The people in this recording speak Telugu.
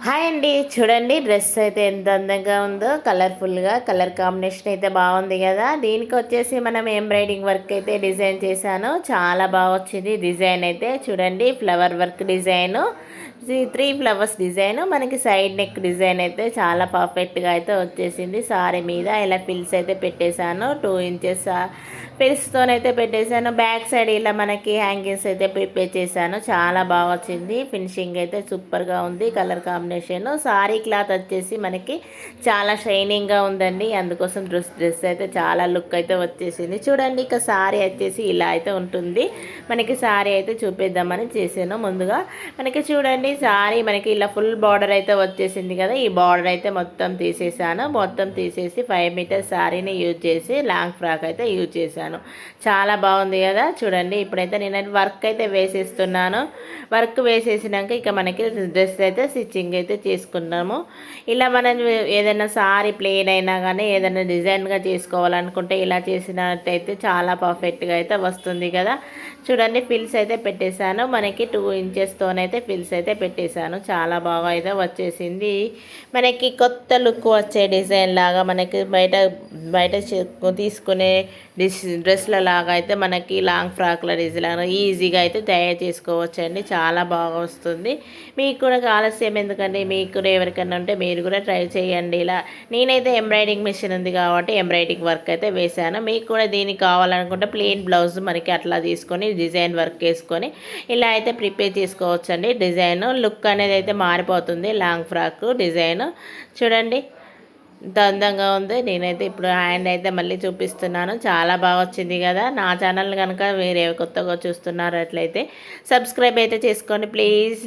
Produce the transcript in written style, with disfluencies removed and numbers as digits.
హాయ్ అండి, చూడండి డ్రెస్ అయితే ఎంత అందంగా ఉందో. కలర్ఫుల్గా కలర్ కాంబినేషన్ అయితే బాగుంది కదా. దీనికి వచ్చేసి మనం ఎంబ్రాయిడింగ్ వర్క్ అయితే డిజైన్ చేశాను. చాలా బాగా వచ్చింది డిజైన్ అయితే. చూడండి flower work design, 3 flowers design, మనకి సైడ్ నెక్ డిజైన్ అయితే చాలా పర్ఫెక్ట్గా అయితే వచ్చేసింది. సారీ మీద ఇలా పిల్స్ అయితే పెట్టేశాను. 2 ఇంచెస్ పిల్స్తోనైతే పెట్టేశాను. బ్యాక్ సైడ్ ఇలా మనకి హ్యాంగింగ్స్ అయితే ప్రిపేర్ చేశాను. చాలా బాగా వచ్చింది. ఫినిషింగ్ అయితే సూపర్గా ఉంది. Colour combination. సారీ క్లాత్ వచ్చేసి మనకి చాలా షైనింగ్గా ఉందండి. అందుకోసం డ్రెస్ అయితే చాలా లుక్ అయితే వచ్చేసింది. చూడండి, ఇక సారీ వచ్చేసి ఇలా అయితే ఉంటుంది. మనకి సారీ అయితే చూపిద్దామని చేసాను. ముందుగా మనకి చూడండి సారీ మనకి ఇలా ఫుల్ బార్డర్ అయితే వచ్చేసింది కదా. ఈ బార్డర్ అయితే మొత్తం తీసేసాను. మొత్తం తీసేసి 5 మీటర్స్ సారీని యూజ్ చేసి లాంగ్ ఫ్రాక్ అయితే యూజ్ చేశాను. చాలా బాగుంది కదా. చూడండి ఇప్పుడైతే నేను వర్క్ అయితే వేసేస్తున్నాను. వర్క్ వేసేసినాక ఇక మనకి డ్రెస్ అయితే స్టిచ్చింగ్ అయితే చేసుకున్నాము. ఇలా మనం ఏదైనా సారీ ప్లెయిన్ అయినా కానీ ఏదైనా డిజైన్గా చేసుకోవాలనుకుంటే ఇలా చేసినట్టయితే చాలా పర్ఫెక్ట్గా అయితే వస్తుంది కదా. చూడండి ఫిల్స్ అయితే పెట్టేశాను. మనకి 2 ఇంచెస్తోనైతే ఫిల్స్ అయితే పెట్టేశాను. చాలా బాగా అయితే వచ్చేసింది. మనకి కొత్త లుక్ వచ్చే డిజైన్ లాగా మనకి బయట బయట తీసుకునే డ్రెస్ల లాగా అయితే మనకి లాంగ్ ఫ్రాక్ల డిజైన్ ఈజీగా అయితే తయారు చేసుకోవచ్చు అండి. చాలా బాగా వస్తుంది. మీకు కూడా ఆలస్యం ఎందుకండి, మీకు కూడా ఎవరికైనా ఉంటే మీరు కూడా ట్రై చేయండి. ఇలా నేనైతే ఎంబ్రాయిడింగ్ మిషన్ ఉంది కాబట్టి ఎంబ్రాయిడింగ్ వర్క్ అయితే వేశాను. మీకు కూడా దీనికి కావాలనుకుంటే ప్లెయిన్ బ్లౌజ్ మనకి అట్లా తీసుకొని డిజైన్ వర్క్ వేసుకొని ఇలా అయితే ప్రిపేర్ చేసుకోవచ్చు అండి. డిజైన్ లుక్ అనేది అయితే మారిపోతుంది. లాంగ్ ఫ్రాక్ డిజైన్ చూడండి ఎంత అందంగా ఉంది. నేనైతే ఇప్పుడు హ్యాండ్ అయితే మళ్ళీ చూపిస్తున్నాను. చాలా బాగా వచ్చింది కదా. నా ఛానల్ కనుక వేరే కొత్తగా చూస్తున్నారు అట్లయితే సబ్స్క్రైబ్ అయితే చేసుకోండి ప్లీజ్.